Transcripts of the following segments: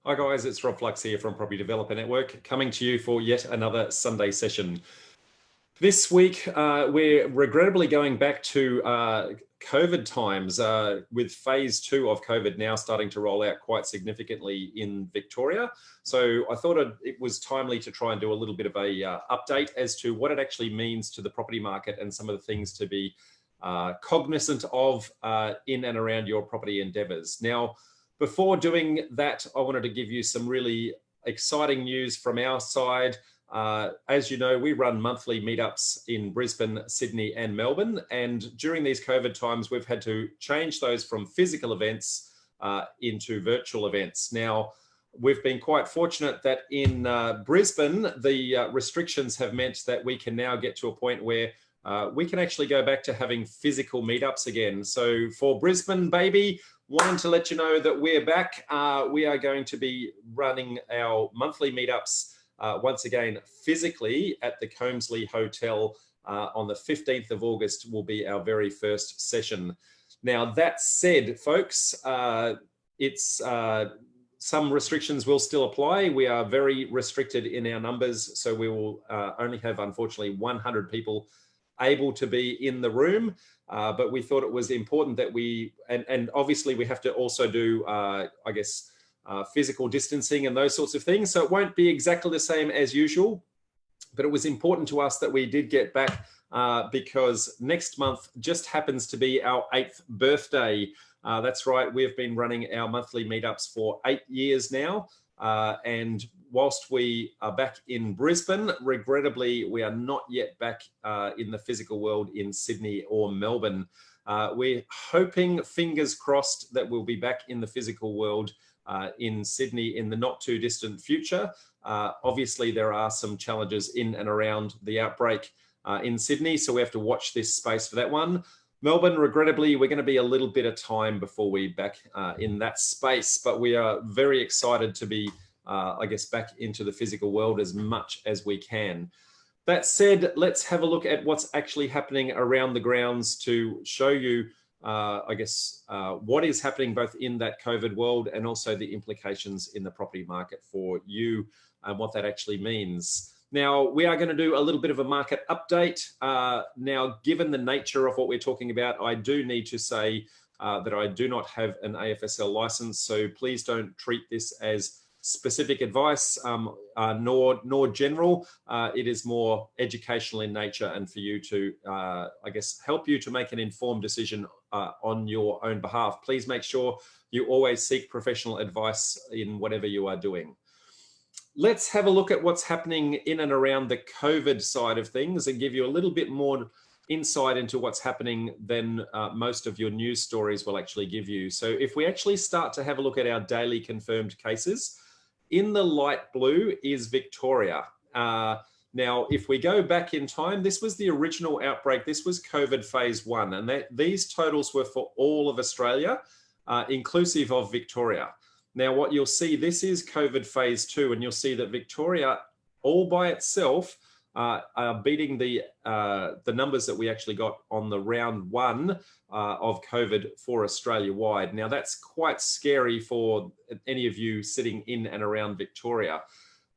Hi guys, it's Rob Flux here from Property Developer Network, coming to you for yet another Sunday session. This week, we're regrettably going back to COVID times with phase 2 of COVID now starting to roll out quite significantly in Victoria. So I thought it was timely to try and do a little bit of a update as to what it actually means to the property market and some of the things to be cognizant of in and around your property endeavours. Now, before doing that, I wanted to give you some really exciting news from our side. As you know, we run monthly meetups in Brisbane, Sydney, and Melbourne. And during these COVID times, we've had to change those from physical events into virtual events. Now, we've been quite fortunate that in Brisbane, the restrictions have meant that we can now get to a point where we can actually go back to having physical meetups again. So for Brisbane, baby, wanting to let you know that we're back. We are going to be running our monthly meetups once again physically at the Combsley Hotel on the 15th of August will be our very first session. Now, that said, folks, it's some restrictions will still apply. We are very restricted in our numbers, so we will only have, unfortunately, 100 people able to be in the room. But we thought it was important that we, and obviously we have to also do, I guess, physical distancing and those sorts of things. So it won't be exactly the same as usual, but it was important to us that we did get back because next month just happens to be our 8th birthday. That's right, we've been running our monthly meetups for 8 years now. And whilst we are back in Brisbane, regrettably, we are not yet back in the physical world in Sydney or Melbourne. We're hoping, fingers crossed, that we'll be back in the physical world in Sydney in the not too distant future. Obviously, there are some challenges in and around the outbreak in Sydney, so we have to watch this space for that one. Melbourne, regrettably, we're going to be a little bit of time before we're back in that space, but we are very excited to be, I guess, back into the physical world as much as we can. That said, let's have a look at what's actually happening around the grounds to show you, I guess, what is happening both in that COVID world and also the implications in the property market for you and what that actually means. Now, we are going to do a little bit of a market update. Now, given the nature of what we're talking about, I do need to say that I do not have an AFSL license, so please don't treat this as specific advice, nor general. It is more educational in nature and for you to, I guess, help you to make an informed decision on your own behalf. Please make sure you always seek professional advice in whatever you are doing. Let's have a look at what's happening in and around the COVID side of things and give you a little bit more insight into what's happening than most of your news stories will actually give you. So if we actually start to have a look at our daily confirmed cases, in the light blue is Victoria. Now, if we go back in time, this was the original outbreak. This was COVID phase 1, and these totals were for all of Australia, inclusive of Victoria. Now, what you'll see, this is COVID phase 2, and you'll see that Victoria, all by itself, are beating the numbers that we actually got on the round 1 of COVID for Australia-wide. Now, that's quite scary for any of you sitting in and around Victoria.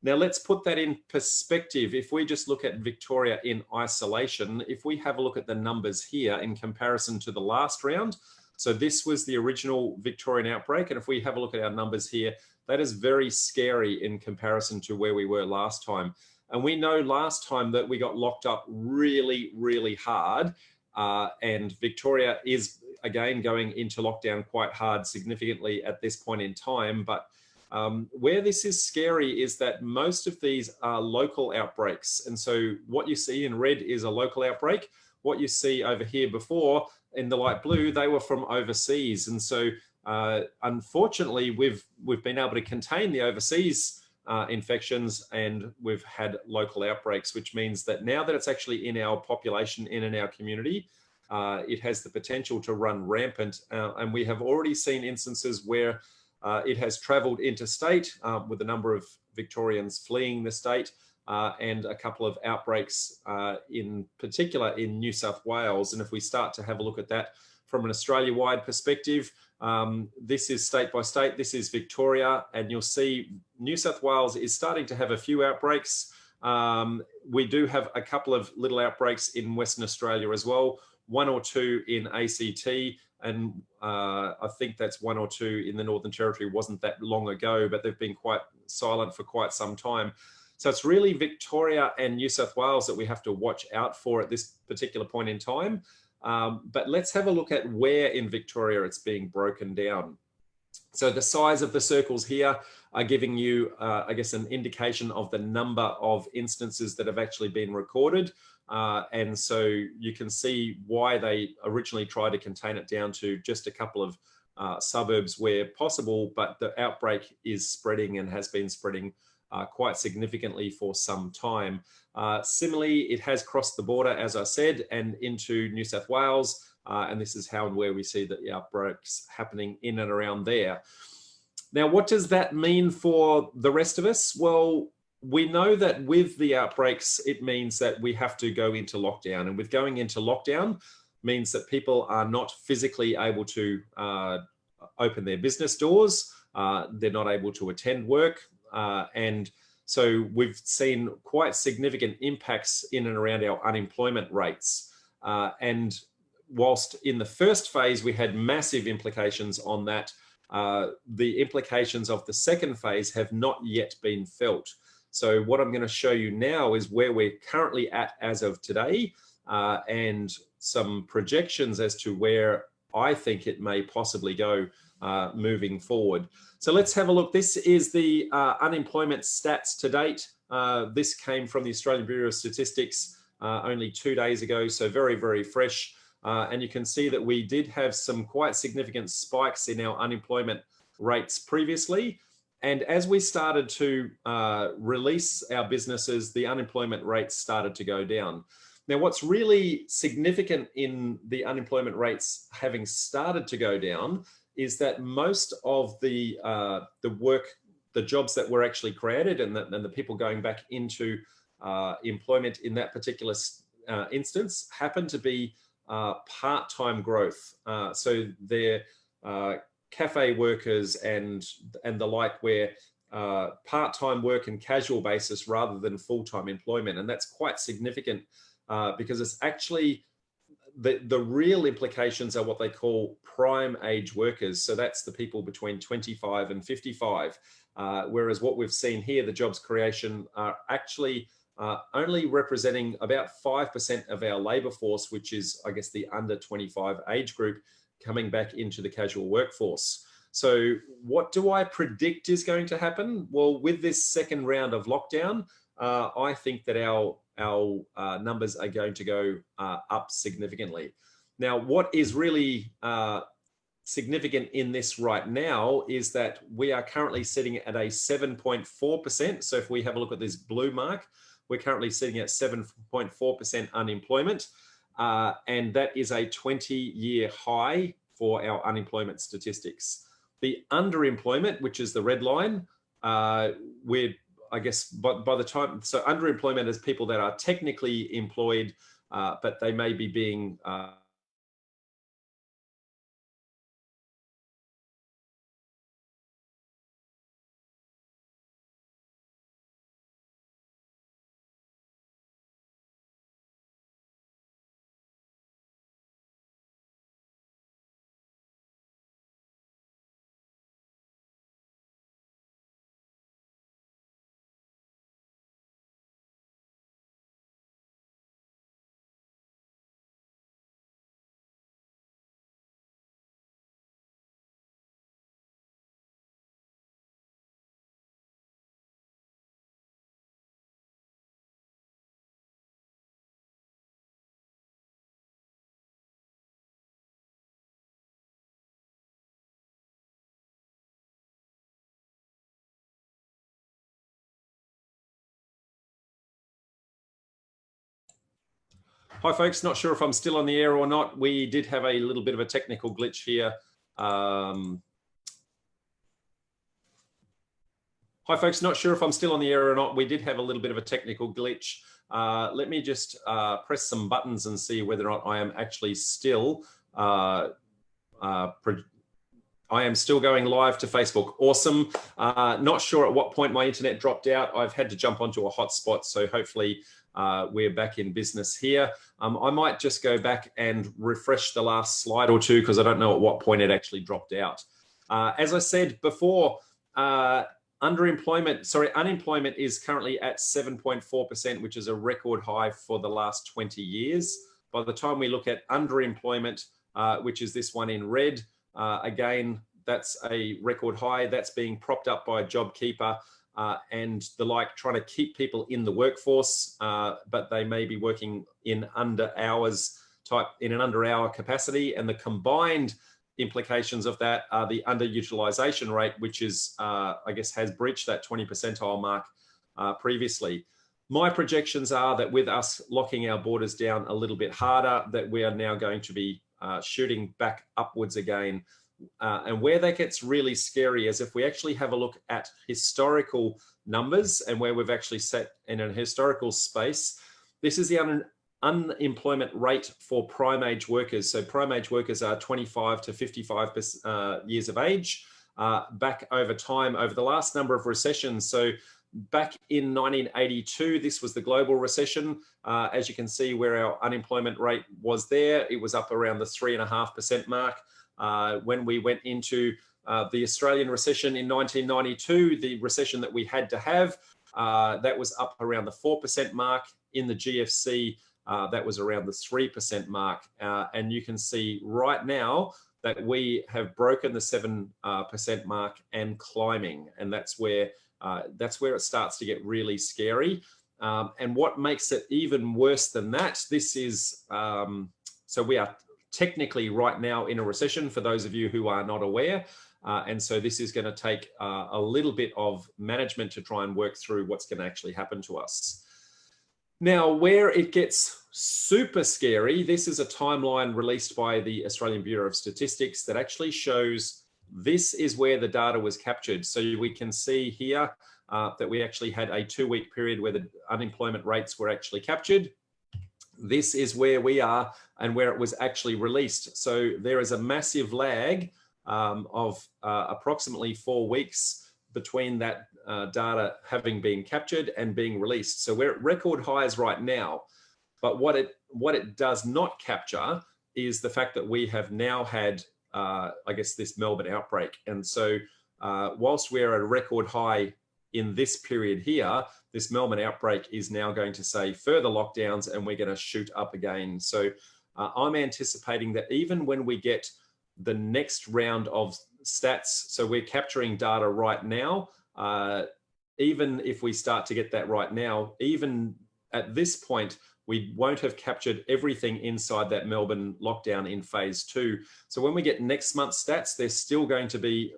Now, let's put that in perspective. If we just look at Victoria in isolation, if we have a look at the numbers here in comparison to the last round, so this was the original Victorian outbreak. And if we have a look at our numbers here, that is very scary in comparison to where we were last time. And we know last time that we got locked up really, really hard. And Victoria is, again, going into lockdown quite hard significantly at this point in time. But where this is scary is that most of these are local outbreaks. And so what you see in red is a local outbreak. What you see over here before in the light blue, they were from overseas. And so unfortunately, we've been able to contain the overseas infections, and we've had local outbreaks, which means that now that it's actually in our population, in our community, it has the potential to run rampant. And we have already seen instances where it has traveled interstate with a number of Victorians fleeing the state, and a couple of outbreaks in particular in New South Wales. And if we start to have a look at that from an Australia-wide perspective, This is state by state. This is Victoria, and you'll see New South Wales is starting to have a few outbreaks. We do have a couple of little outbreaks in Western Australia as well, 1 or 2 in ACT, and I think that's 1 or 2 in the Northern Territory. Wasn't that long ago, but they've been quite silent for quite some time. So it's really Victoria and New South Wales that we have to watch out for at this particular point in time. But let's have a look at where in Victoria it's being broken down. So the size of the circles here are giving you, I guess, an indication of the number of instances that have actually been recorded. And so you can see why they originally tried to contain it down to just a couple of suburbs where possible, but the outbreak is spreading and has been spreading quite significantly for some time. Similarly, it has crossed the border, as I said, and into New South Wales. And this is how and where we see the outbreaks happening in and around there. Now, what does that mean for the rest of us? Well, we know that with the outbreaks, it means that we have to go into lockdown. And with going into lockdown means that people are not physically able to open their business doors. They're not able to attend work. And so we've seen quite significant impacts in and around our unemployment rates. And whilst in the first phase, we had massive implications on that, the implications of the second phase have not yet been felt. So what I'm going to show you now is where we're currently at as of today, and some projections as to where I think it may possibly go moving forward. So let's have a look. This is the unemployment stats to date. This came from the Australian Bureau of Statistics only 2 days ago, so very, very fresh. And you can see that we did have some quite significant spikes in our unemployment rates previously. And as we started to release our businesses, the unemployment rates started to go down. Now, what's really significant in the unemployment rates having started to go down is that most of the jobs that were actually created and the people going back into employment in that particular instance happen to be part-time growth. So they're cafe workers and the like, where part-time work and casual basis rather than full-time employment. And that's quite significant because it's actually the real implications are what they call prime age workers. So that's the people between 25 and 55. Whereas what we've seen here, the jobs creation are actually only representing about 5% of our labour force, which is, I guess, the under 25 age group coming back into the casual workforce. So what do I predict is going to happen? Well, with this second round of lockdown, I think that our numbers are going to go up significantly. Now, what is really significant in this right now is that we are currently sitting at a 7.4%. So if we have a look at this blue mark, we're currently sitting at 7.4% unemployment. And that is a 20-year high for our unemployment statistics. The underemployment, which is the red line, I guess by the time, so underemployment is people that are technically employed, but they may be being Hi folks, not sure if I'm still on the air or not. We did have a little bit of a technical glitch here. Hi folks, not sure if I'm still on the air or not. We did have a little bit of a technical glitch. Let me just press some buttons and see whether or not I am actually still I am still going live to Facebook. Awesome. Not sure at what point my internet dropped out. I've had to jump onto a hotspot, so hopefully we're back in business here. I might just go back and refresh the last slide or two because I don't know at what point it actually dropped out. As I said before, unemployment is currently at 7.4%, which is a record high for the last 20 years. By the time we look at underemployment, which is this one in red, again, that's a record high. That's being propped up by Jobkeeper and the like, trying to keep people in the workforce, but they may be working in an under hour capacity. And the combined implications of that are the underutilization rate, which is, I guess, has breached that 20 percentile mark previously. My projections are that with us locking our borders down a little bit harder, that we are now going to be shooting back upwards again. And where that gets really scary is if we actually have a look at historical numbers and where we've actually set in a historical space. This is the unemployment rate for prime age workers. So prime age workers are 25 to 55 years of age, back over time, over the last number of recessions. So back in 1982, this was the global recession. As you can see where our unemployment rate was there, it was up around the 3.5% mark. When we went into the Australian recession in 1992, the recession that we had to have, that was up around the 4% mark. In the GFC, that was around the 3% mark. And you can see right now that we have broken the 7% mark and climbing. And that's where it starts to get really scary. And what makes it even worse than that, this is, so we are technically right now in a recession for those of you who are not aware. And so this is going to take a little bit of management to try and work through what's going to actually happen to us. Now, where it gets super scary, this is a timeline released by the Australian Bureau of Statistics that actually shows this is where the data was captured. So we can see here that we actually had a 2-week period where the unemployment rates were actually captured. This is where we are and where it was actually released. So there is a massive lag of approximately 4 weeks between that data having been captured and being released. So we're at record highs right now. But what it does not capture is the fact that we have now had, I guess, this Melbourne outbreak. And so whilst we're at a record high in this period here, this Melbourne outbreak is now going to say further lockdowns and we're going to shoot up again. So I'm anticipating that even when we get the next round of stats, so we're capturing data right now, even if we start to get that right now, even at this point, we won't have captured everything inside that Melbourne lockdown in phase 2. So when we get next month's stats, they're still going to be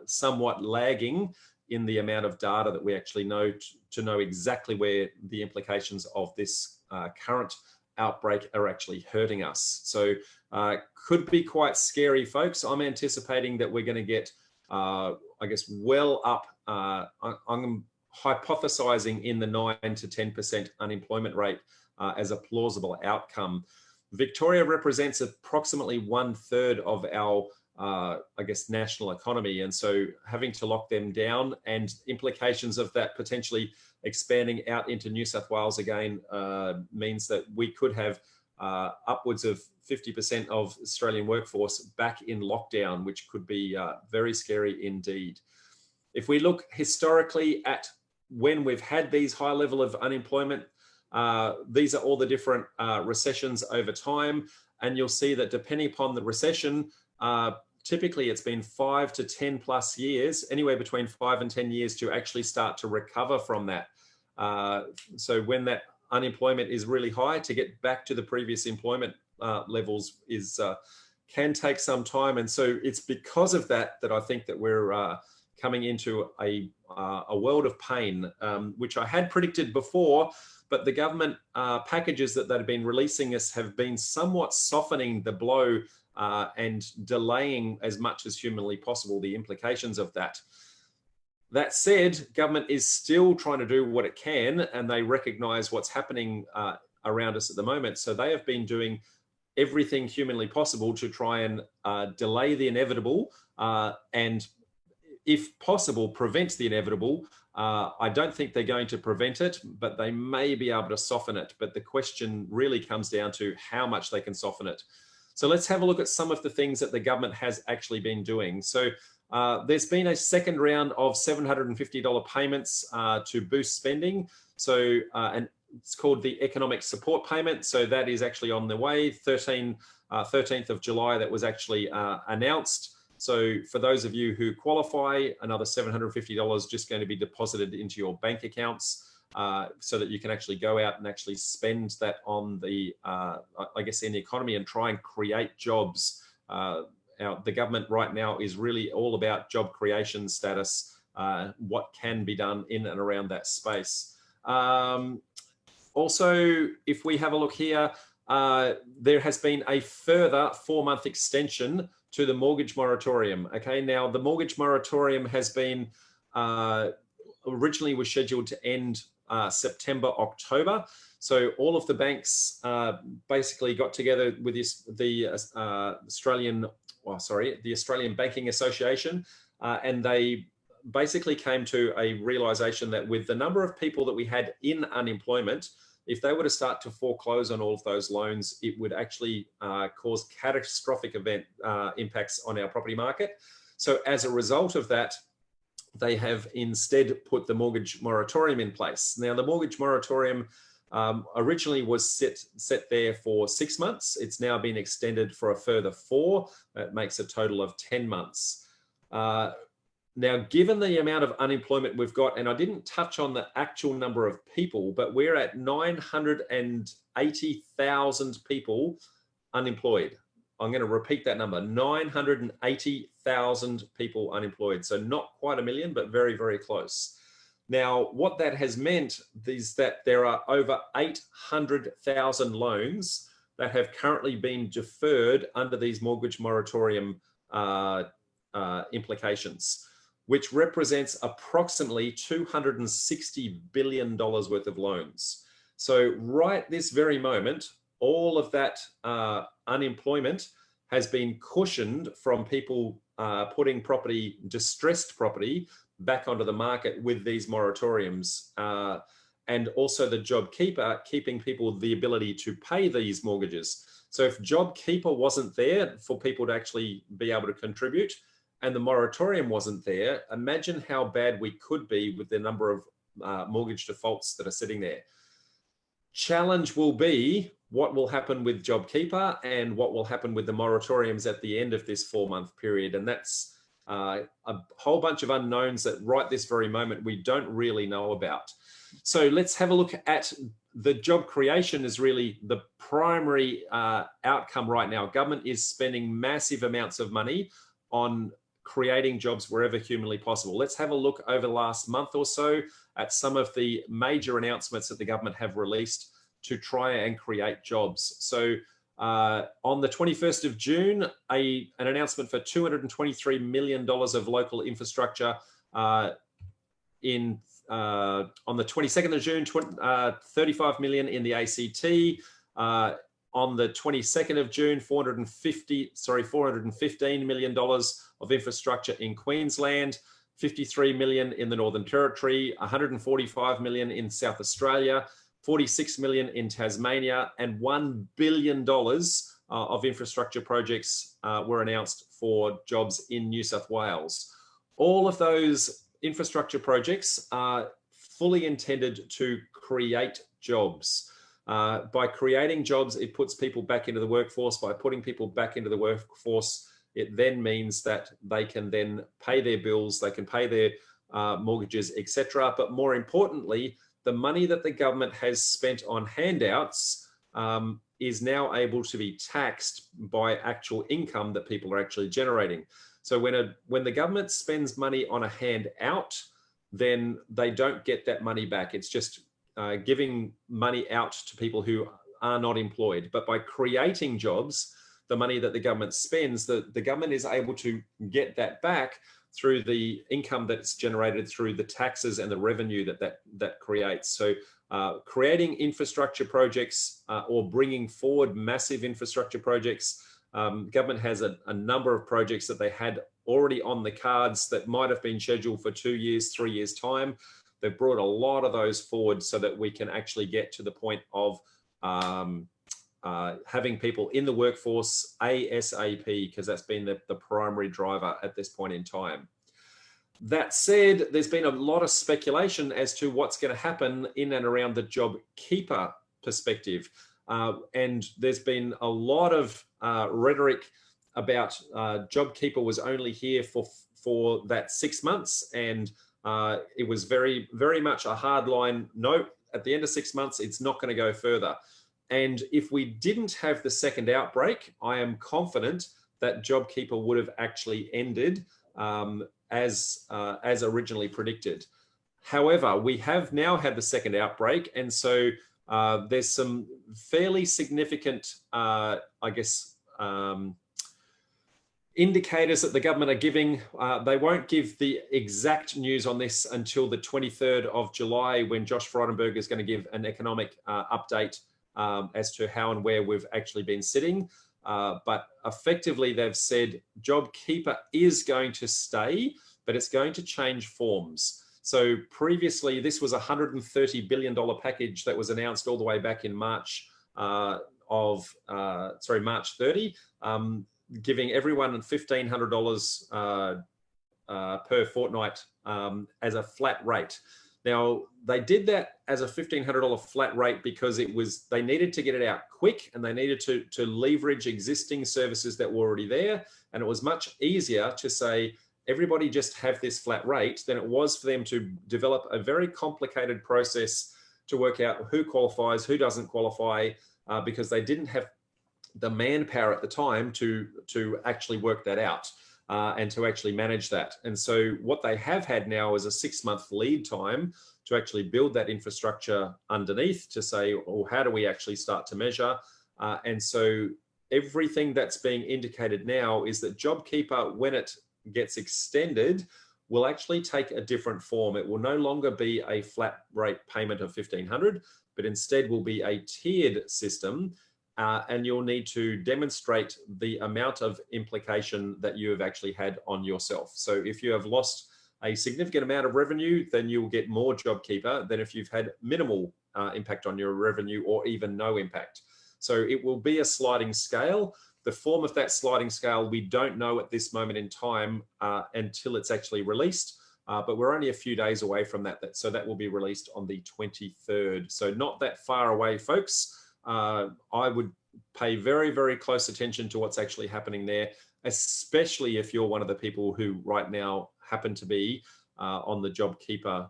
somewhat lagging in the amount of data that we actually know to know exactly where the implications of this current outbreak are actually hurting us. So could be quite scary, folks. I'm anticipating that we're going to get, I guess, well up. I'm hypothesizing in the 9 to 10% unemployment rate as a plausible outcome. Victoria represents approximately 1/3 of our I guess, national economy. And so having to lock them down and implications of that potentially expanding out into New South Wales again means that we could have upwards of 50% of Australian workforce back in lockdown, which could be very scary indeed. If we look historically at when we've had these high level of unemployment, these are all the different recessions over time. And you'll see that depending upon the recession, typically it's been 5 to 10 plus years, anywhere between 5 and 10 years to actually start to recover from that. So when that unemployment is really high, to get back to the previous employment levels is can take some time. And so it's because of that that I think that we're coming into a world of pain, which I had predicted before, but the government packages that have been releasing us have been somewhat softening the blow and delaying as much as humanly possible the implications of that. That said, government is still trying to do what it can, and they recognize what's happening around us at the moment. So they have been doing everything humanly possible to try and delay the inevitable and if possible, prevent the inevitable. I don't think they're going to prevent it, but they may be able to soften it. But the question really comes down to how much they can soften it. So let's have a look at some of the things that the government has actually been doing. So there's been a second round of $750 payments to boost spending. So and it's called the economic support payment. So that is actually on the way. 13th of July, that was actually announced. So for those of you who qualify, another $750 just going to be deposited into your bank accounts so that you can actually go out and actually spend that on the, I guess, in the economy and try and create jobs. The government right now is really all about job creation status, what can be done in and around that space. Also, if we have a look here, there has been a further 4-month extension to the mortgage moratorium. Okay, now the mortgage moratorium has been originally was scheduled to end September, October. So all of the banks basically got together with the Australian Banking Association, and they basically came to a realization that with the number of people that we had in unemployment, if they were to start to foreclose on all of those loans, it would actually cause catastrophic impacts on our property market. So as a result of that, they have instead put the mortgage moratorium in place. Now, the mortgage moratorium originally was set there for 6 months. It's now been extended for a further 4. That makes a total of 10 months. Now, given the amount of unemployment we've got, and I didn't touch on the actual number of people, but we're at 980,000 people unemployed. I'm going to repeat that number, 980,000 people unemployed. So not quite a million, but very, very close. Now, what that has meant is that there are over 800,000 loans that have currently been deferred under these mortgage moratorium implications, which represents approximately $260 billion worth of loans. So right this very moment, all of that unemployment has been cushioned from people putting distressed property back onto the market with these moratoriums. And also the Jobkeeper keeping people the ability to pay these mortgages. So if Jobkeeper wasn't there for people to actually be able to contribute, and the moratorium wasn't there, imagine how bad we could be with the number of mortgage defaults that are sitting there. Challenge will be what will happen with Jobkeeper and what will happen with the moratoriums at the end of this 4-month period. And that's a whole bunch of unknowns that right this very moment we don't really know about. So let's have a look at the job creation is really the primary outcome right now. Government is spending massive amounts of money on creating jobs wherever humanly possible. Let's have a look over the last month or so at some of the major announcements that the government have released to try and create jobs. So on the 21st of June, an announcement for $223 million of local infrastructure. On the 22nd of June, 35 million in the ACT. On the 22nd of June, $415 million of infrastructure in Queensland, 53 million in the Northern Territory, 145 million in South Australia, 46 million in Tasmania, and $1 billion of infrastructure projects were announced for jobs in New South Wales. All of those infrastructure projects are fully intended to create jobs. By creating jobs, it puts people back into the workforce. By putting people back into the workforce, it then means that they can then pay their bills, they can pay their mortgages, etc. But more importantly, the money that the government has spent on handouts is now able to be taxed by actual income that people are actually generating. So when the government spends money on a handout, then they don't get that money back. It's just giving money out to people who are not employed. But by creating jobs, the money that the government spends, the government is able to get that back through the income that's generated through the taxes and the revenue that creates. So creating infrastructure projects or bringing forward massive infrastructure projects, government has a number of projects that they had already on the cards that might have been scheduled for 2 years, 3 years time. They've brought a lot of those forward so that we can actually get to the point of having people in the workforce ASAP, because that's been the primary driver at this point in time. That said, there's been a lot of speculation as to what's going to happen in and around the JobKeeper perspective. And there's been a lot of rhetoric about JobKeeper was only here for that 6 months. And it was very, very much a hard line. No, at the end of 6 months, it's not going to go further. And if we didn't have the second outbreak, I am confident that JobKeeper would have actually ended as originally predicted. However, we have now had the second outbreak, and so there's some fairly significant, indicators that the government are giving. They won't give the exact news on this until the 23rd of July, when Josh Frydenberg is going to give an economic update as to how and where we've actually been sitting. But effectively, they've said JobKeeper is going to stay, but it's going to change forms. So previously, this was a $130 billion package that was announced all the way back in March March 30, giving everyone $1,500 per fortnight as a flat rate. Now, they did that as a $1,500 flat rate because they needed to get it out quick, and they needed to leverage existing services that were already there. And it was much easier to say, everybody just have this flat rate than it was for them to develop a very complicated process to work out who qualifies, who doesn't qualify, because they didn't have the manpower at the time to actually work that out. And to actually manage that. And so what they have had now is a 6-month lead time to actually build that infrastructure underneath to say, well, how do we actually start to measure? And so everything that's being indicated now is that JobKeeper, when it gets extended, will actually take a different form. It will no longer be a flat rate payment of $1,500, but instead will be a tiered system. And you'll need to demonstrate the amount of implication that you have actually had on yourself. So if you have lost a significant amount of revenue, then you will get more JobKeeper than if you've had minimal impact on your revenue or even no impact. So it will be a sliding scale. The form of that sliding scale, we don't know at this moment in time until it's actually released. But we're only a few days away from that. So that will be released on the 23rd. So not that far away, folks. I would pay very, very close attention to what's actually happening there, especially if you're one of the people who right now happen to be on the JobKeeper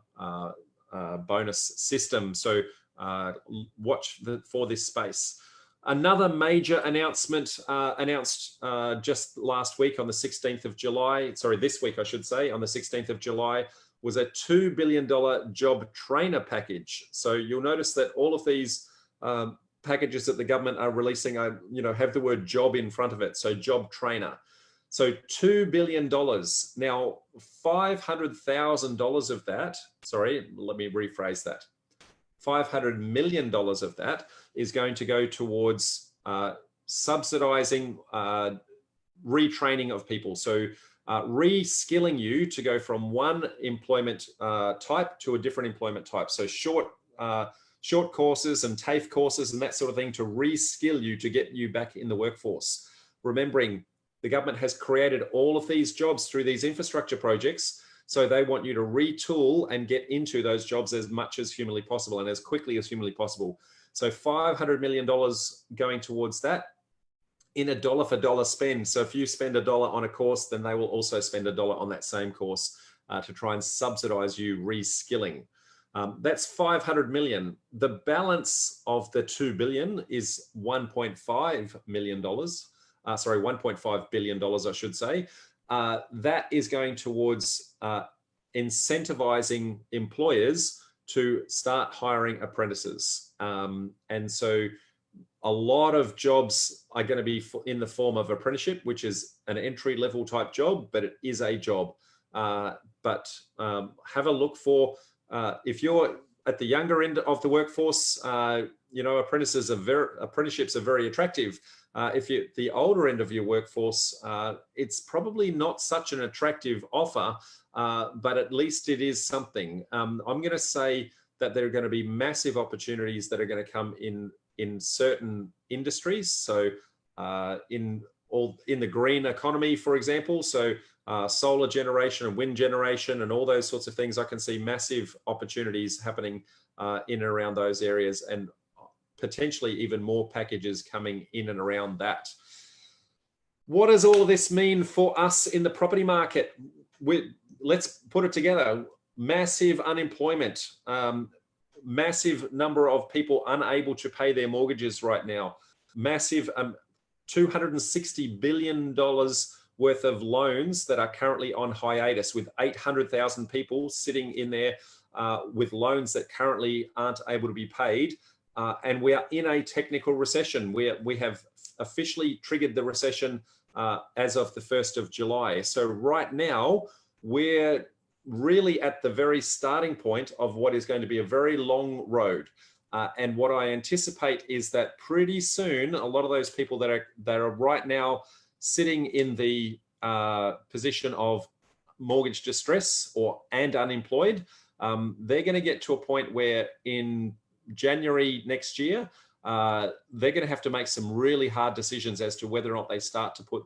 bonus system. So watch for this space. Another major announcement announced just last week on the 16th of July, sorry, this week I should say, on the 16th of July, was a $2 billion JobTrainer package. So you'll notice that all of these packages that the government are releasing are, have the word job in front of it. So JobTrainer. So $2 billion. Now, $500,000 of that, sorry, let me rephrase that. $500 million of that is going to go towards subsidizing retraining of people. So reskilling you to go from one employment type to a different employment type. So short courses and TAFE courses and that sort of thing to reskill you to get you back in the workforce. Remembering the government has created all of these jobs through these infrastructure projects. So they want you to retool and get into those jobs as much as humanly possible and as quickly as humanly possible. So $500 million going towards that in a dollar for dollar spend. So if you spend $1 on a course, then they will also spend $1 on that same course to try and subsidize you reskilling. That's $500 million. The balance of the $2 billion is $1.5 million. $1.5 billion, I should say. That is going towards incentivizing employers to start hiring apprentices. And so a lot of jobs are going to be in the form of apprenticeship, which is an entry-level type job, but it is a job. But have a look for, if you're at the younger end of the workforce, apprenticeships are very attractive. if you're the older end of your workforce, it's probably not such an attractive offer, but at least it is something. I'm going to say that there are going to be massive opportunities that are going to come in certain industries. So in the green economy, for example, so solar generation and wind generation and all those sorts of things, I can see massive opportunities happening in and around those areas, and potentially even more packages coming in and around that. What does all of this mean for us in the property market? Let's put it together. Massive unemployment, massive number of people unable to pay their mortgages right now, massive $260 billion worth of loans that are currently on hiatus, with 800,000 people sitting in there with loans that currently aren't able to be paid. And we are in a technical recession. We have officially triggered the recession as of the 1st of July. So right now, we're really at the very starting point of what is going to be a very long road. And what I anticipate is that pretty soon, a lot of those people that are right now sitting in the position of mortgage distress and unemployed, they're going to get to a point where in January next year, they're going to have to make some really hard decisions as to whether or not they start to put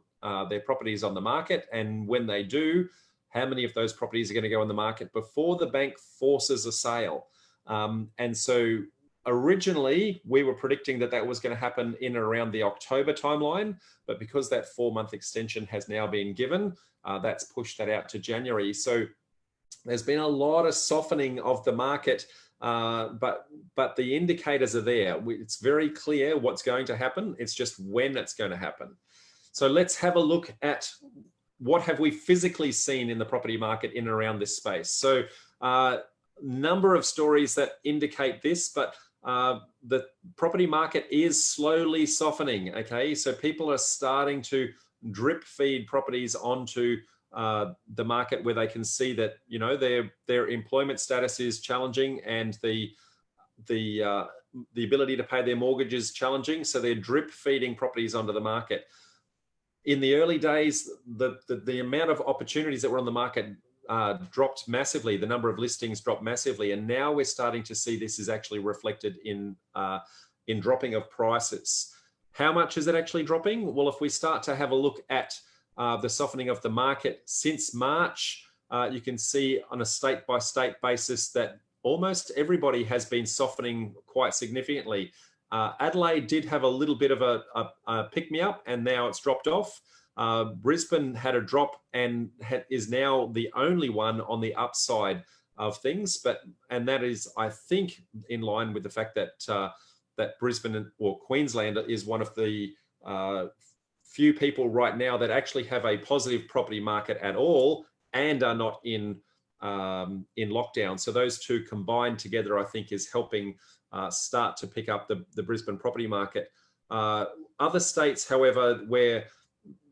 their properties on the market. And when they do, how many of those properties are going to go on the market before the bank forces a sale. And so originally, we were predicting that was going to happen in around the October timeline, but because that 4-month extension has now been given, that's pushed that out to January. So there's been a lot of softening of the market, but the indicators are there. It's very clear what's going to happen. It's just when it's going to happen. So let's have a look at what have we physically seen in the property market in and around this space. So number of stories that indicate this, but the property market is slowly softening, okay? So people are starting to drip feed properties onto the market where they can see that, you know, their employment status is challenging and the ability to pay their mortgage is challenging. So they're drip feeding properties onto the market. In the early days, the amount of opportunities that were on the market dropped massively. The number of listings dropped massively, and now we're starting to see this is actually reflected in dropping of prices. How much is it actually dropping? Well, if we start to have a look at the softening of the market since March, you can see on a state-by-state basis that almost everybody has been softening quite significantly. Adelaide did have a little bit of a pick-me-up, and now it's dropped off. Brisbane had a drop and is now the only one on the upside of things, and that is, I think, in line with the fact that that Brisbane or Queensland is one of the few people right now that actually have a positive property market at all and are not in lockdown. So those two combined together, I think, is helping start to pick up the Brisbane property market. Other states, however, where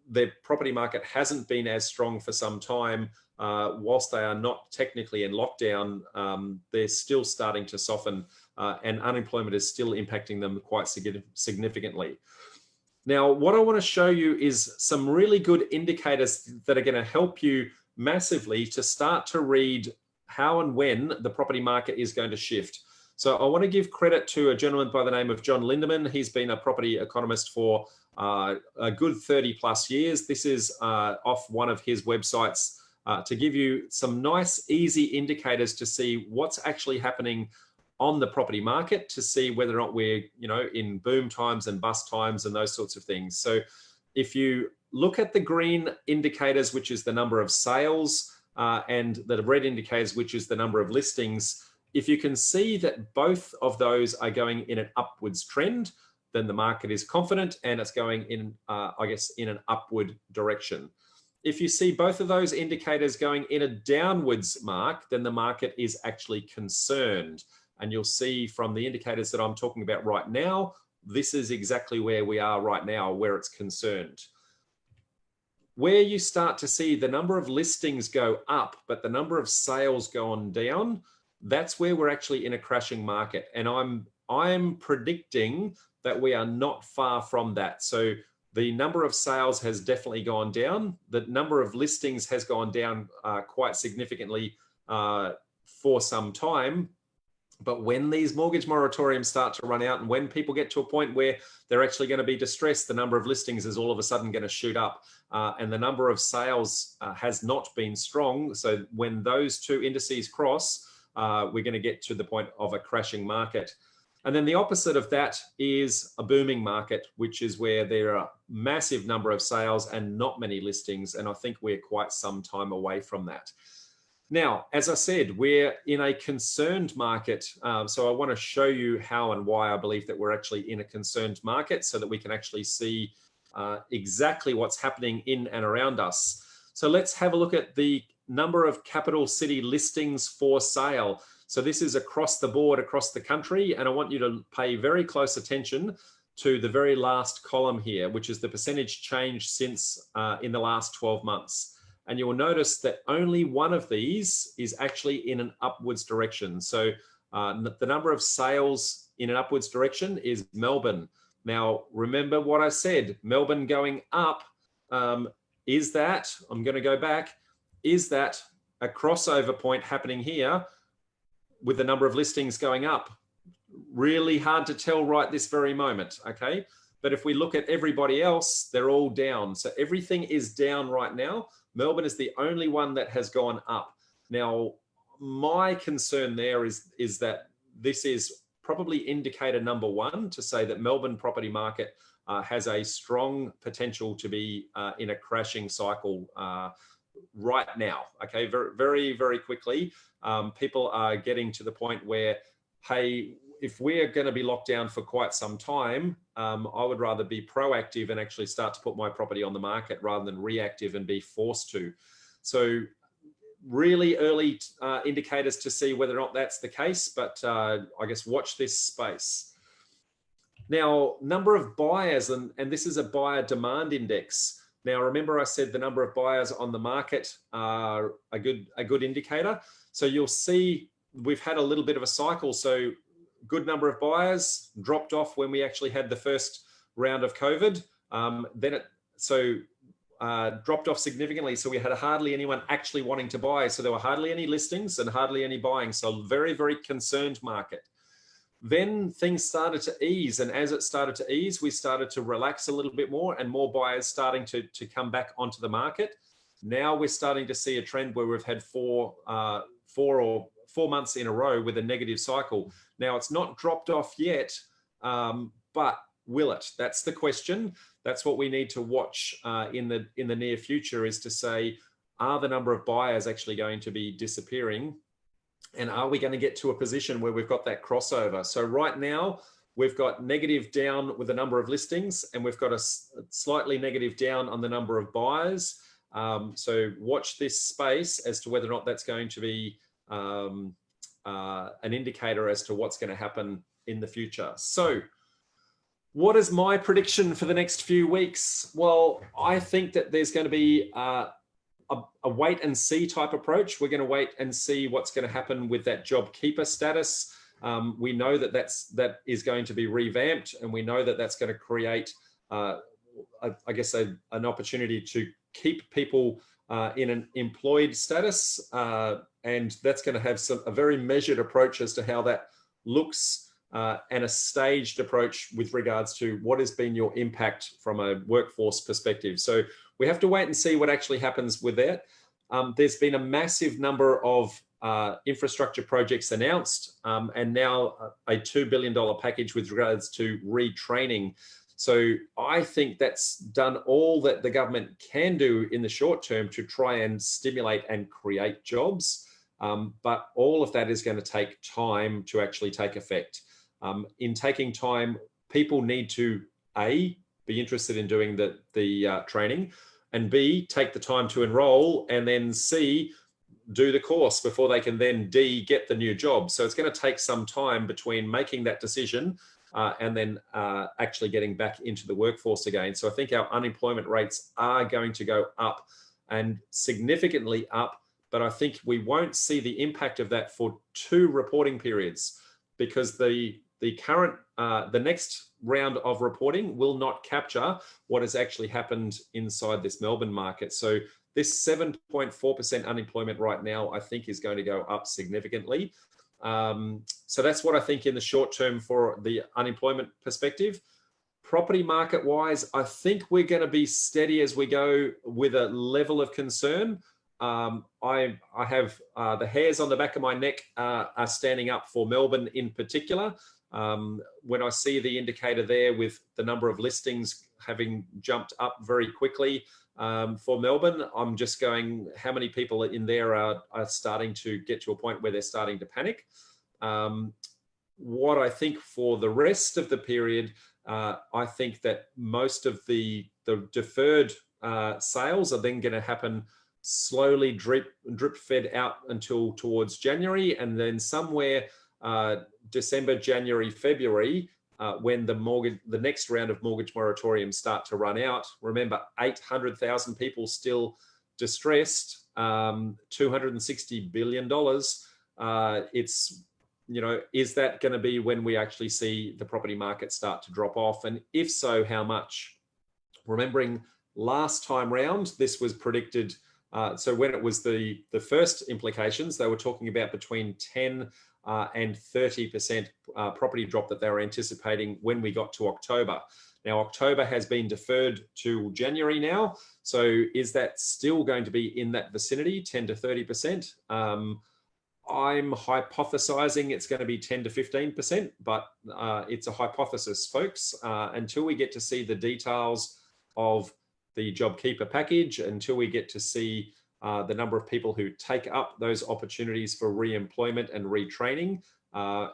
their property market hasn't been as strong for some time, whilst they are not technically in lockdown, they're still starting to soften, and unemployment is still impacting them quite significantly. Now, what I want to show you is some really good indicators that are going to help you massively to start to read how and when the property market is going to shift. So I want to give credit to a gentleman by the name of John Lindeman. He's been a property economist for a good 30 plus years. This is off one of his websites to give you some nice, easy indicators to see what's actually happening on the property market, to see whether or not we're, you know, in boom times and bust times and those sorts of things. So if you look at the green indicators, which is the number of sales, and the red indicators, which is the number of listings, if you can see that both of those are going in an upwards trend, then the market is confident and it's going in, I guess, in an upward direction. If you see both of those indicators going in a downwards mark, then the market is actually concerned. And you'll see from the indicators that I'm talking about right now, this is exactly where we are right now, where it's concerned. Where you start to see the number of listings go up, but the number of sales go on down, that's where we're actually in a crashing market. And I'm I'm predicting that we are not far from that. So the number of sales has definitely gone down. The number of listings has gone down quite significantly for some time. But when these mortgage moratoriums start to run out and when people get to a point where they're actually going to be distressed, the number of listings is all of a sudden going to shoot up. And the number of sales has not been strong. So when those two indices cross, we're going to get to the point of a crashing market. And then the opposite of that is a booming market, which is where there are massive number of sales and not many listings. And I think we're quite some time away from that. Now, as I said, we're in a concerned market. So I want to show you how and why I believe that we're actually in a concerned market so that we can actually see exactly what's happening in and around us. So let's have a look at the number of capital city listings for sale. So this is across the board, across the country, and I want you to pay very close attention to the very last column here, which is the percentage change since in the last 12 months. And you will notice that only one of these is actually in an upwards direction. So the number of sales in an upwards direction is Melbourne. Now, remember what I said, Melbourne going up, is that, I'm going to go back, is that a crossover point happening here with the number of listings going up? Really hard to tell right this very moment, okay? But if we look at everybody else, they're all down. So everything is down right now. Melbourne is the only one that has gone up. Now, my concern there is that this is probably indicator number one to say that Melbourne property market has a strong potential to be in a crashing cycle right now, okay? Very, very quickly. People are getting to the point where, hey, if we're going to be locked down for quite some time, I would rather be proactive and actually start to put my property on the market rather than reactive and be forced to. So really early indicators to see whether or not that's the case, but I guess watch this space. Now, number of buyers, and this is a buyer demand index. Now, remember I said the number of buyers on the market are a good indicator. So you'll see we've had a little bit of a cycle. So good number of buyers dropped off when we actually had the first round of COVID. Then it dropped off significantly. So we had hardly anyone actually wanting to buy. So there were hardly any listings and hardly any buying. So very, very concerned market. Then things started to ease. And as it started to ease, we started to relax a little bit more and more buyers starting to come back onto the market. Now we're starting to see a trend where we've had four months in a row with a negative cycle. Now it's not dropped off yet, but will it? That's the question. That's what we need to watch in the near future, is to say, are the number of buyers actually going to be disappearing? And are we going to get to a position where we've got that crossover? So right now we've got negative down with the number of listings, and we've got a slightly negative down on the number of buyers. So watch this space as to whether or not that's going to be an indicator as to what's going to happen in the future. So what is my prediction for the next few weeks? Well, I think that there's going to be a wait and see type approach. We're going to wait and see what's going to happen with that Jobkeeper status. We know that that is going to be revamped, and we know that that's going to create, I guess, an opportunity to keep people in an employed status, and that's going to have a very measured approach as to how that looks, and a staged approach with regards to what has been your impact from a workforce perspective. So we have to wait and see what actually happens with that. There's been a massive number of infrastructure projects announced, and now a $2 billion package with regards to retraining. So I think that's done all that the government can do in the short term to try and stimulate and create jobs. But all of that is going to take time to actually take effect. In taking time, people need to, A, be interested in doing the training, and B, take the time to enroll, and then C, do the course before they can then D, get the new job. So it's going to take some time between making that decision and then actually getting back into the workforce again. So I think our unemployment rates are going to go up, and significantly up, but I think we won't see the impact of that for 2 reporting periods, because the the next round of reporting will not capture what has actually happened inside this Melbourne market. So this 7.4% unemployment right now, I think, is going to go up significantly. So that's what I think in the short term for the unemployment perspective. Property market wise, I think we're going to be steady as we go with a level of concern. I have the hairs on the back of my neck are standing up for Melbourne in particular. When I see the indicator there with the number of listings having jumped up very quickly for Melbourne, I'm just going, how many people in there are starting to get to a point where they're starting to panic? What I think for the rest of the period, I think that most of the deferred sales are then going to happen slowly, drip fed out until towards January, and then somewhere December, January, February, when the next round of mortgage moratoriums start to run out. Remember, 800,000 people still distressed, $260 billion. It's, you know, is that going to be when we actually see the property market start to drop off? And if so, how much? Remembering last time round, this was predicted. So when it was the first implications, they were talking about between 10 and 30% property drop that they were anticipating when we got to October. Now, October has been deferred to January now. So is that still going to be in that vicinity, 10 to 30%? I'm hypothesizing it's going to be 10 to 15%, but it's a hypothesis, folks. Until we get to see the details of the Jobkeeper package, until we get to see the number of people who take up those opportunities for re-employment and retraining,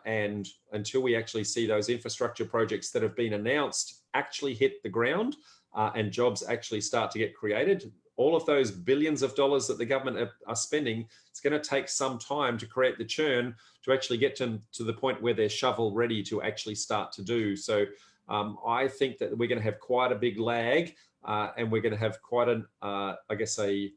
and until we actually see those infrastructure projects that have been announced actually hit the ground and jobs actually start to get created, all of those billions of dollars that the government are spending, it's going to take some time to create the churn to actually get to the point where they're shovel ready to actually start to do. So I think that we're going to have quite a big lag, and we're going to have quite I guess a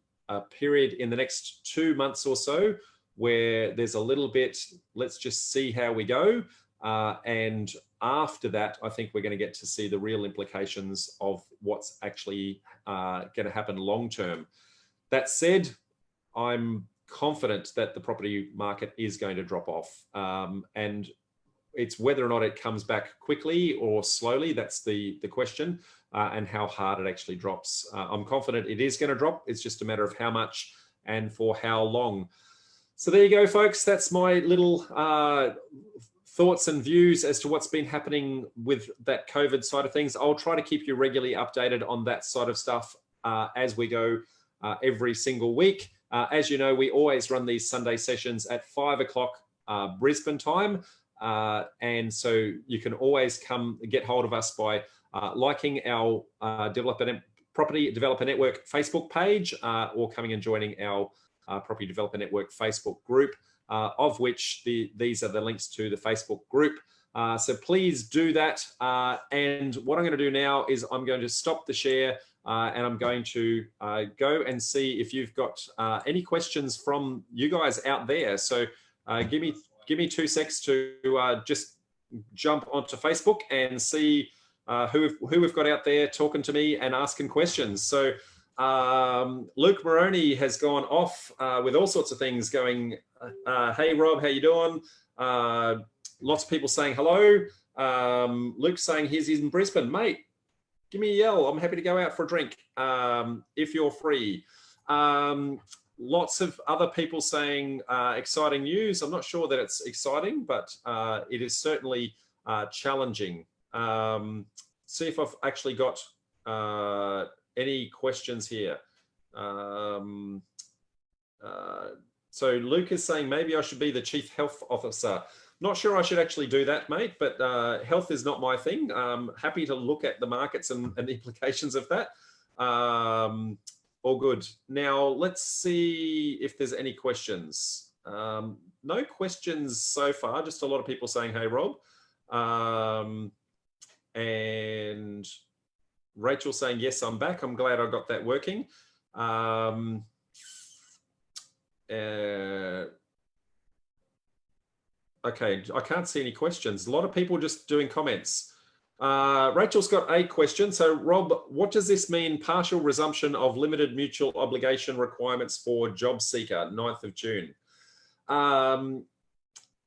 period in the next 2 months or so where there's a little bit, let's just see how we go. And after that, I think we're going to get to see the real implications of what's actually going to happen long term. That said, I'm confident that the property market is going to drop off. And it's whether or not it comes back quickly or slowly, that's the question, and how hard it actually drops. I'm confident it is going to drop. It's just a matter of how much and for how long. So there you go, folks. That's my little thoughts and views as to what's been happening with that COVID side of things. I'll try to keep you regularly updated on that side of stuff as we go every single week. As you know, we always run these Sunday sessions at 5 o'clock Brisbane time. And so you can always come get hold of us by liking our Property Developer Network Facebook page or coming and joining our Property Developer Network Facebook group, of which these are the links to the Facebook group. So please do that. And what I'm going to do now is I'm going to stop the share and I'm going to go and see if you've got any questions from you guys out there. So give me 2 secs to just jump onto Facebook and see who we've got out there talking to me and asking questions. So Luke Maroney has gone off with all sorts of things going, hey Rob, how you doing? Lots of people saying hello. Luke's saying he's in Brisbane. Mate, give me a yell. I'm happy to go out for a drink if you're free. Lots of other people saying exciting news. I'm not sure that it's exciting, but it is certainly challenging. See if I've actually got any questions here. So Luke is saying maybe I should be the Chief Health Officer. Not sure I should actually do that, mate, but health is not my thing. Happy to look at the markets and the implications of that. All good. Now, let's see if there's any questions. No questions so far, just a lot of people saying, hey, Rob. And Rachel saying, yes, I'm back. I'm glad I got that working. Okay, I can't see any questions. A lot of people just doing comments. Rachel's got a question. So Rob, what does this mean? Partial resumption of limited mutual obligation requirements for job seeker, 9th of June.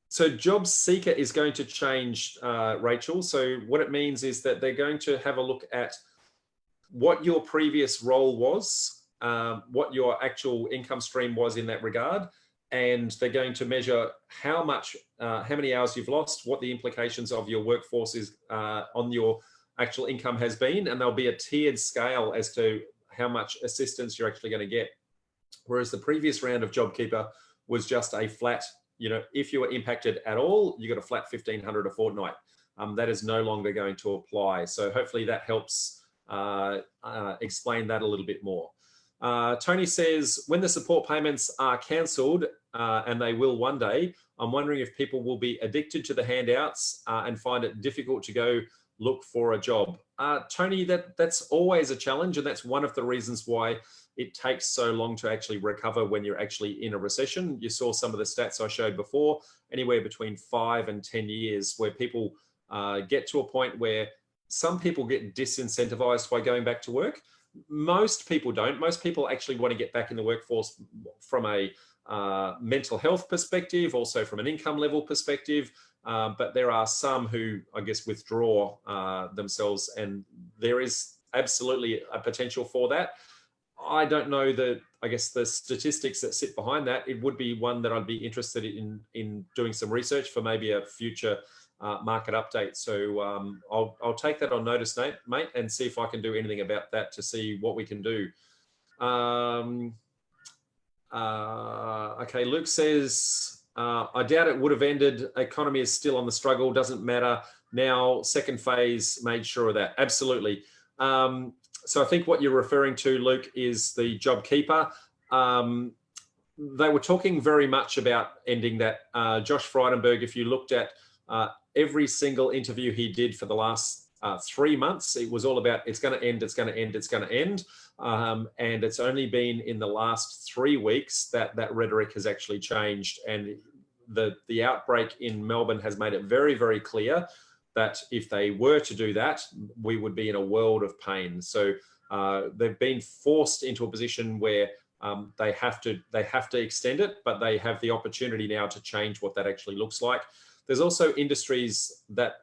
So job seeker is going to change, Rachel. So what it means is that they're going to have a look at what your previous role was, what your actual income stream was in that regard, and they're going to measure how many hours you've lost, what the implications of your workforce is on your actual income has been, and there'll be a tiered scale as to how much assistance you're actually going to get. Whereas the previous round of JobKeeper was just a flat, if you were impacted at all, you got a flat $1,500 a fortnight. That is no longer going to apply. So hopefully that helps explain that a little bit more. Tony says, when the support payments are cancelled, and they will one day, I'm wondering if people will be addicted to the handouts and find it difficult to go look for a job. Tony, that's always a challenge, and that's one of the reasons why it takes so long to actually recover when you're actually in a recession. You saw some of the stats I showed before, anywhere between 5 and 10 years, where people get to a point where some people get disincentivized by going back to work. Most people don't. Most people actually want to get back in the workforce from a mental health perspective, also from an income level perspective. But there are some who, I guess, withdraw themselves, and there is absolutely a potential for that. I don't know the statistics that sit behind that. It would be one that I'd be interested in doing some research for maybe a future market update. So I'll take that on notice, mate, and see if I can do anything about that to see what we can do. Okay, Luke says, I doubt it would have ended. Economy is still on the struggle. Doesn't matter. Now, second phase made sure of that. Absolutely. So I think what you're referring to, Luke, is the JobKeeper. They were talking very much about ending that. Josh Frydenberg, if you looked at every single interview he did for the last 3 months, it was all about it's going to end, it's going to end, it's going to end. And it's only been in the last 3 weeks that rhetoric has actually changed. And the outbreak in Melbourne has made it very, very clear that if they were to do that, we would be in a world of pain. So they've been forced into a position where they have to extend it, but they have the opportunity now to change what that actually looks like. There's also industries that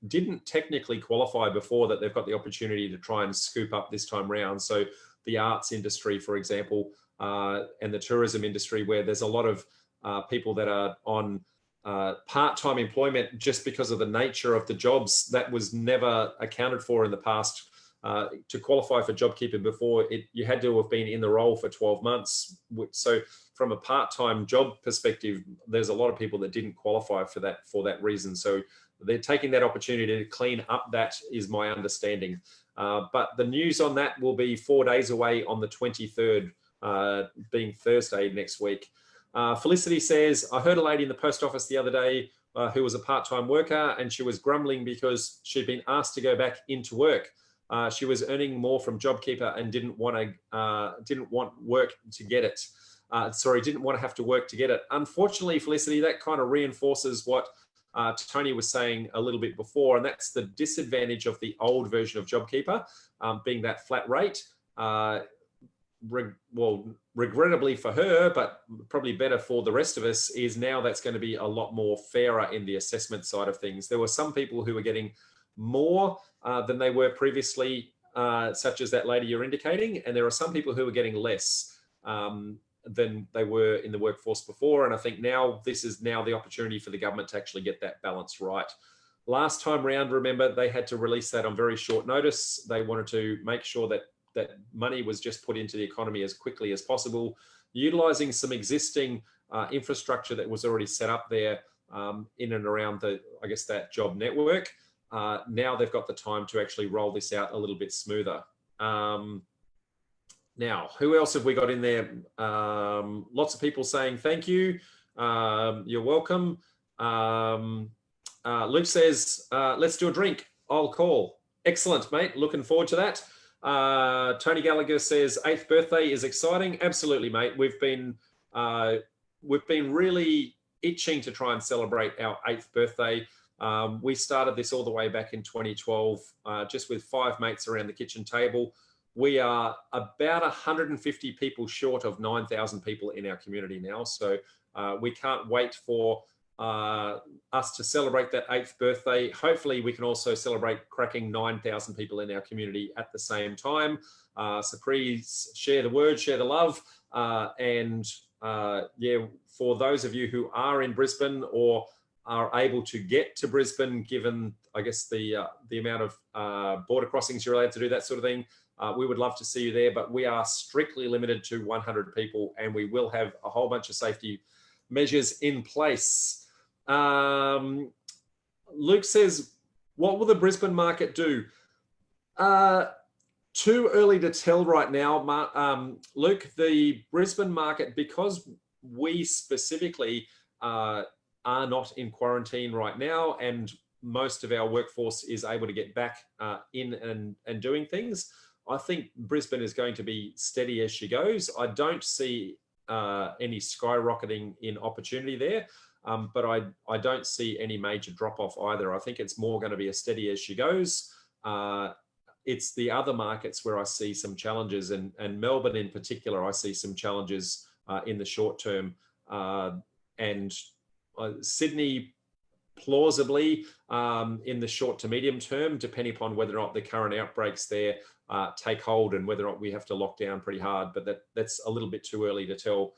didn't technically qualify before that they've got the opportunity to try and scoop up this time round. So the arts industry, for example, and the tourism industry, where there's a lot of people that are on part-time employment just because of the nature of the jobs that was never accounted for in the past. To qualify for JobKeeper before, you had to have been in the role for 12 months. So from a part-time job perspective, there's a lot of people that didn't qualify for that reason. So they're taking that opportunity to clean up, that is my understanding. But the news on that will be 4 days away on the 23rd, being Thursday next week. Felicity says, I heard a lady in the post office the other day who was a part-time worker, and she was grumbling because she'd been asked to go back into work. She was earning more from JobKeeper and didn't want work to get it. Didn't want to have to work to get it. Unfortunately, Felicity, that kind of reinforces what Tony was saying a little bit before, and that's the disadvantage of the old version of JobKeeper, being that flat rate. Regrettably for her, but probably better for the rest of us, is now that's going to be a lot more fairer in the assessment side of things. There were some people who were getting more than they were previously, such as that lady you're indicating, and there are some people who are getting less than they were in the workforce before. And I think now this is now the opportunity for the government to actually get that balance right. Last time round, remember, they had to release that on very short notice. They wanted to make sure that money was just put into the economy as quickly as possible, utilizing some existing infrastructure that was already set up there in and around that job network. Now they've got the time to actually roll this out a little bit smoother. Now, who else have we got in there? Lots of people saying thank you. You're welcome. Luke says, let's do a drink. I'll call. Excellent, mate. Looking forward to that. Tony Gallagher says 8th birthday is exciting. Absolutely, mate. We've been really itching to try and celebrate our 8th birthday. We started this all the way back in 2012, just with 5 mates around the kitchen table. We are about 150 people short of 9,000 people in our community now. So we can't wait for us to celebrate that 8th birthday. Hopefully we can also celebrate cracking 9,000 people in our community at the same time. So please share the word, share the love. Yeah, for those of you who are in Brisbane or are able to get to Brisbane, given, I guess, the amount of border crossings you're allowed to do, that sort of thing, we would love to see you there, but we are strictly limited to 100 people, and we will have a whole bunch of safety measures in place. Luke says, what will the Brisbane market do? Too early to tell right now, Luke. The Brisbane market, because we specifically are not in quarantine right now, and most of our workforce is able to get back in and doing things, I think Brisbane is going to be steady as she goes. I don't see any skyrocketing in opportunity there, but I don't see any major drop-off either. I think it's more going to be a steady as she goes. It's the other markets where I see some challenges, and Melbourne in particular, I see some challenges in the short term, and Sydney plausibly in the short to medium term, depending upon whether or not the current outbreaks there take hold and whether or not we have to lock down pretty hard, but that's a little bit too early to tell.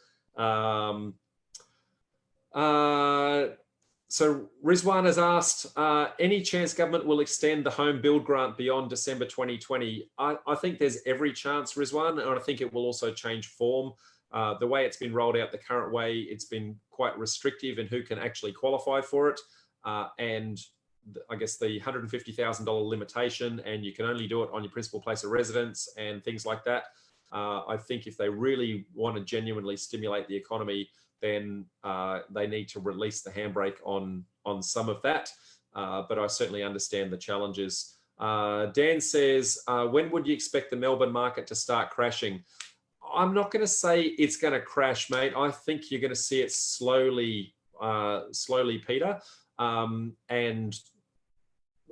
So Rizwan has asked, any chance government will extend the home build grant beyond December 2020? I think there's every chance, Rizwan, and I think it will also change form. The way it's been rolled out the current way, it's been quite restrictive in who can actually qualify for it. And I guess the $150,000 limitation, and you can only do it on your principal place of residence and things like that. I think if they really want to genuinely stimulate the economy, then they need to release the handbrake on some of that. But I certainly understand the challenges. Dan says, when would you expect the Melbourne market to start crashing? I'm not going to say it's going to crash, mate. I think you're going to see it slowly peter. And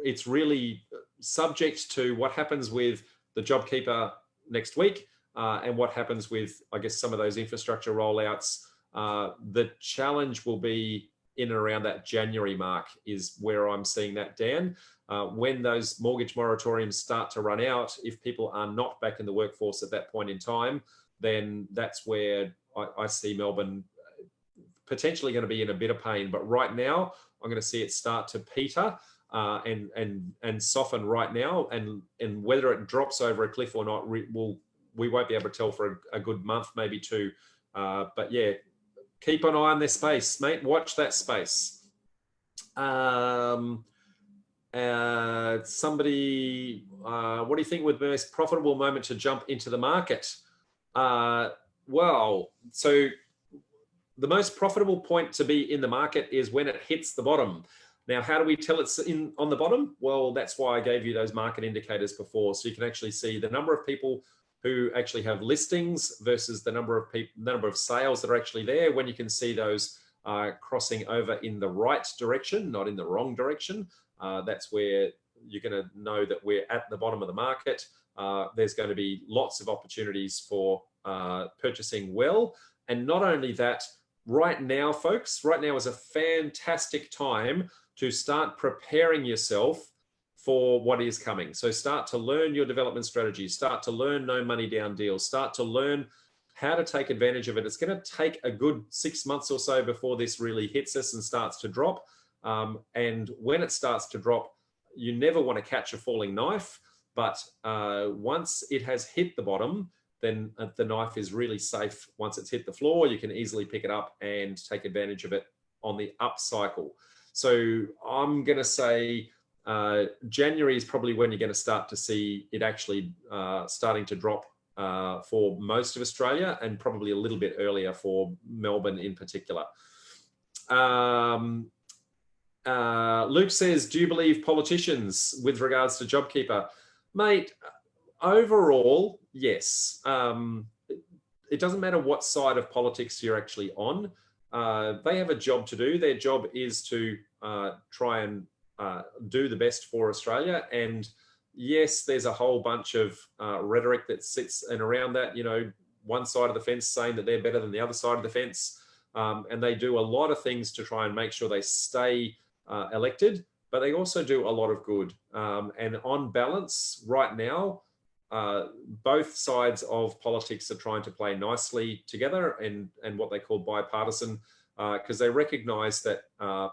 it's really subject to what happens with the JobKeeper next week and what happens with, I guess, some of those infrastructure rollouts. The challenge will be in and around that January mark is where I'm seeing that, Dan. When those mortgage moratoriums start to run out, if people are not back in the workforce at that point in time, then that's where I see Melbourne potentially going to be in a bit of pain. But right now, I'm going to see it start to peter and soften right now. And whether it drops over a cliff or not, we won't be able to tell for a good month, maybe two. But yeah, keep an eye on their space, mate. Watch that space. Somebody, what do you think would be the most profitable moment to jump into the market? Well, so the most profitable point to be in the market is when it hits the bottom. Now, how do we tell it's on the bottom? Well, that's why I gave you those market indicators before. So you can actually see the number of people who actually have listings versus the number of sales that are actually there. When you can see those crossing over in the right direction, not in the wrong direction, that's where you're going to know that we're at the bottom of the market. There's going to be lots of opportunities for purchasing well. And not only that, right now, folks, right now is a fantastic time to start preparing yourself for what is coming. So start to learn your development strategies, start to learn no money down deals, start to learn how to take advantage of it. It's going to take a good 6 months or so before this really hits us and starts to drop. And when it starts to drop, you never want to catch a falling knife, but once it has hit the bottom, then the knife is really safe. Once it's hit the floor, you can easily pick it up and take advantage of it on the up cycle. So I'm going to say January is probably when you're going to start to see it actually starting to drop for most of Australia, and probably a little bit earlier for Melbourne in particular. Luke says, do you believe politicians with regards to JobKeeper? Mate, overall, yes. It doesn't matter what side of politics you're actually on. they have a job to do. Their job is to try and do the best for Australia. And yes, there's a whole bunch of rhetoric that sits and around that, you know, one side of the fence saying that they're better than the other side of the fence. And they do a lot of things to try and make sure they stay elected, but they also do a lot of good. And on balance, right now, both sides of politics are trying to play nicely together and what they call bipartisan, because they recognise that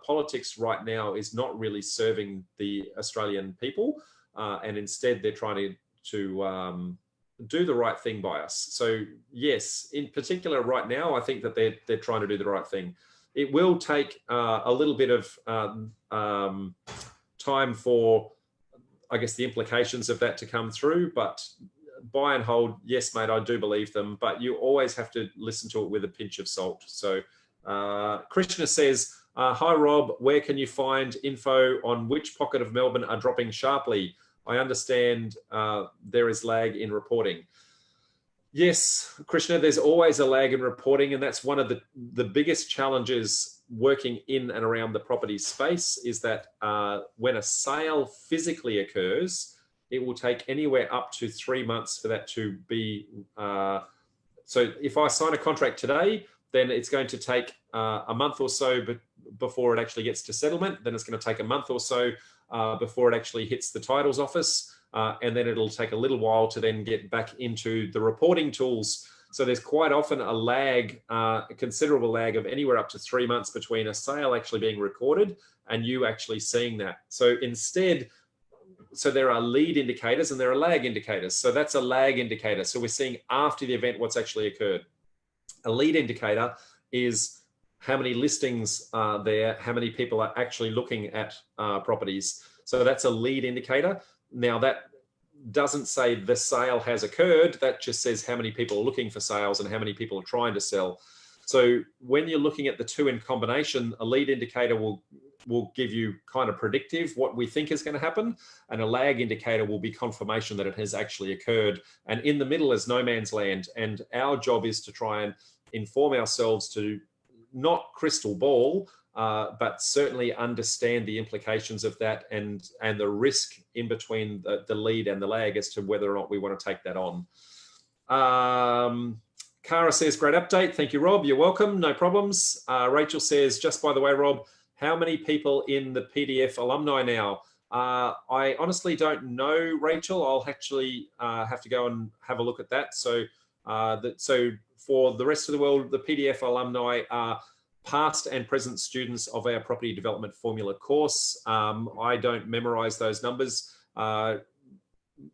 politics right now is not really serving the Australian people, and instead they're trying to do the right thing by us. So yes, in particular right now, I think that they're trying to do the right thing. It will take a little bit of time for, I guess, the implications of that to come through, but buy and hold, yes, mate, I do believe them, but you always have to listen to it with a pinch of salt. So Krishna says, hi, Rob, where can you find info on which pocket of Melbourne are dropping sharply? I understand there is lag in reporting. Yes, Krishna, there's always a lag in reporting, and that's one of the biggest challenges working in and around the property space is that when a sale physically occurs, it will take anywhere up to 3 months for that to be. So if I sign a contract today, then it's going to take a month or so before it actually gets to settlement. Then it's going to take a month or so before it actually hits the titles office. And then it'll take a little while to then get back into the reporting tools. So there's quite often a lag, a considerable lag of anywhere up to 3 months between a sale actually being recorded and you actually seeing that. So instead, so there are lead indicators and there are lag indicators. So that's a lag indicator. So we're seeing after the event what's actually occurred. A lead indicator is how many listings are there, how many people are actually looking at properties. So that's a lead indicator. Now that doesn't say the sale has occurred, that just says how many people are looking for sales and how many people are trying to sell. So when you're looking at the two in combination, a lead indicator will give you kind of predictive what we think is going to happen, and a lag indicator will be confirmation that it has actually occurred. And in the middle is no man's land, and our job is to try and inform ourselves to not crystal ball, but certainly understand the implications of that and the risk in between the lead and the lag as to whether or not we want to take that on. Cara says, great update. Thank you, Rob. You're welcome. No problems. Rachel says, just by the way, Rob, how many people in the PDF alumni now? I honestly don't know, Rachel. I'll actually have to go and have a look at that. So, so for the rest of the world, the PDF alumni are past and present students of our property development formula course. I don't memorize those numbers.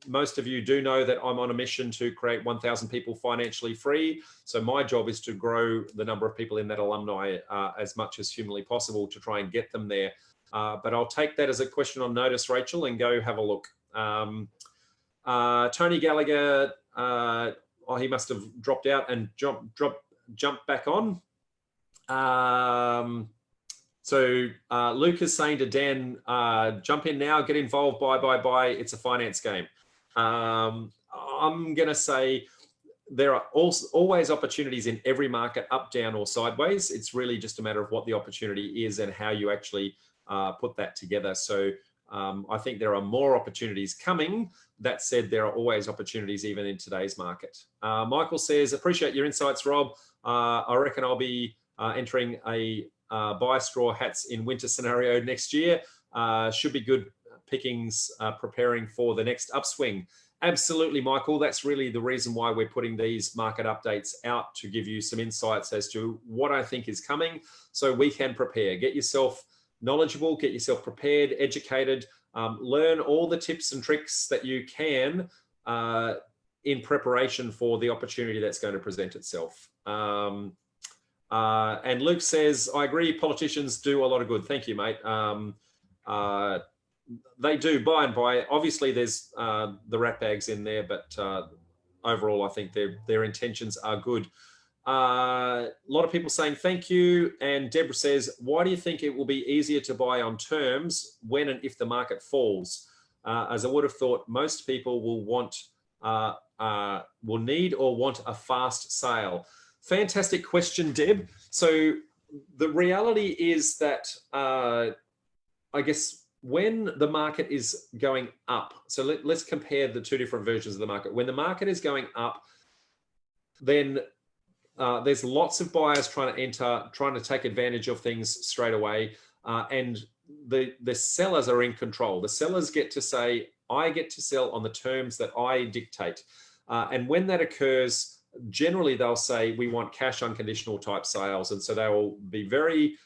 Most of you do know that I'm on a mission to create 1,000 people financially free. So my job is to grow the number of people in that alumni as much as humanly possible to try and get them there. But I'll take that as a question on notice, Rachel, and go have a look. Tony Gallagher, oh, he must have dropped out and jumped back on. So Luke is saying to Dan, jump in now, get involved, buy. It's a finance game. I'm going to say there are always opportunities in every market, up, down, or sideways. It's really just a matter of what the opportunity is and how you actually put that together. So I think there are more opportunities coming. That said, there are always opportunities even in today's market. Michael says, appreciate your insights, Rob. I reckon I'll be entering a buy straw hats in winter scenario next year. Should be good pickings preparing for the next upswing. Absolutely, Michael. That's really the reason why we're putting these market updates out, to give you some insights as to what I think is coming so we can prepare. Get yourself knowledgeable, get yourself prepared, educated, learn all the tips and tricks that you can in preparation for the opportunity that's going to present itself. And Luke says, I agree, politicians do a lot of good. Thank you, mate. They do, by and by. Obviously, there's the rat bags in there, but overall, I think their intentions are good. A lot of people saying thank you. And Deborah says, why do you think it will be easier to buy on terms when and if the market falls? As I would have thought, most people will need or want a fast sale. Fantastic question, Deb. So the reality is that I guess when the market is going up, so let's compare the two different versions of the market. When the market is going up, then there's lots of buyers trying to enter, trying to take advantage of things straight away, and the sellers are in control. The sellers get to say, I get to sell on the terms that I dictate. And when that occurs, generally they'll say, we want cash unconditional type sales. And so they will be very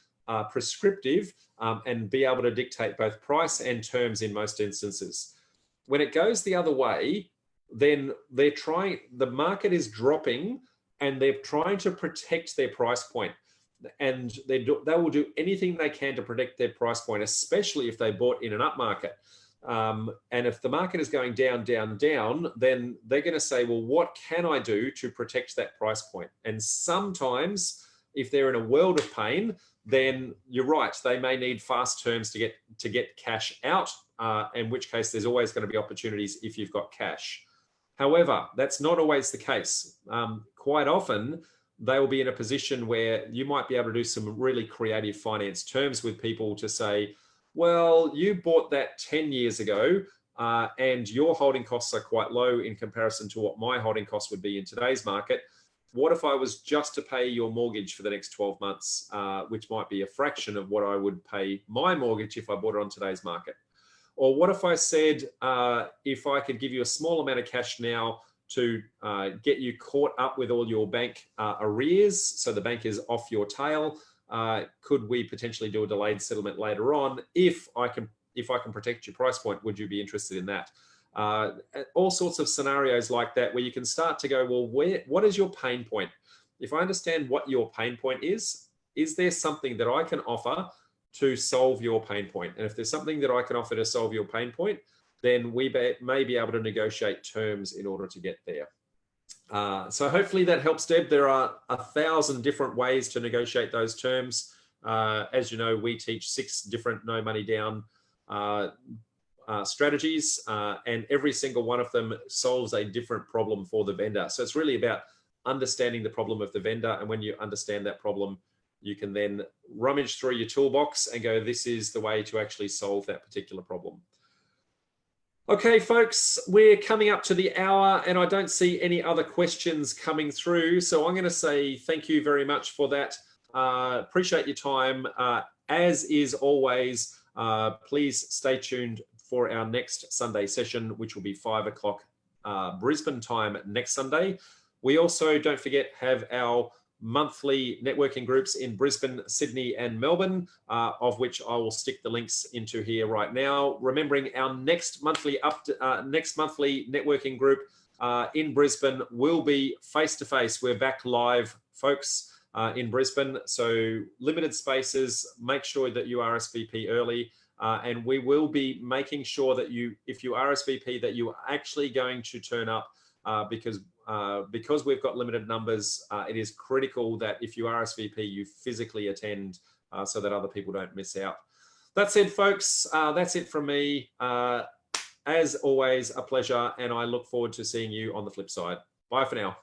prescriptive and be able to dictate both price and terms in most instances. When it goes the other way, then the market is dropping and they're trying to protect their price point. And they will do anything they can to protect their price point, especially if they bought in an up market. And if the market is going down, down, down, then they're going to say, well, what can I do to protect that price point? And sometimes if they're in a world of pain, then you're right, they may need fast terms to get cash out, in which case there's always going to be opportunities if you've got cash. However, that's not always the case. Quite often, they will be in a position where you might be able to do some really creative finance terms with people to say, well, you bought that 10 years ago and your holding costs are quite low in comparison to what my holding costs would be in today's market. What if I was just to pay your mortgage for the next 12 months, which might be a fraction of what I would pay my mortgage if I bought it on today's market? Or what if I said, if I could give you a small amount of cash now to get you caught up with all your bank arrears, so the bank is off your tail, could we potentially do a delayed settlement later on? If I can protect your price point, would you be interested in that? All sorts of scenarios like that where you can start to go, well, what is your pain point? If I understand what your pain point is there something that I can offer to solve your pain point? And if there's something that I can offer to solve your pain point, then we may be able to negotiate terms in order to get there. So hopefully that helps, Deb. There are 1,000 different ways to negotiate those terms. As you know, we teach 6 different no money down strategies, and every single one of them solves a different problem for the vendor. So it's really about understanding the problem of the vendor. And when you understand that problem, you can then rummage through your toolbox and go, this is the way to actually solve that particular problem. Okay, folks, we're coming up to the hour and I don't see any other questions coming through. So I'm going to say thank you very much for that. Appreciate your time. As is always, please stay tuned for our next Sunday session, which will be 5 o'clock Brisbane time next Sunday. We also, don't forget, have our monthly networking groups in Brisbane, Sydney, and Melbourne, of which I will stick the links into here right now. Remembering our next monthly networking group in Brisbane will be face-to-face. We're back live, folks, in Brisbane. So limited spaces. Make sure that you RSVP early, and we will be making sure that if you RSVP, that you are actually going to turn up, because we've got limited numbers, it is critical that if you RSVP, you physically attend so that other people don't miss out. That said, folks, that's it from me. As always, a pleasure, and I look forward to seeing you on the flip side. Bye for now.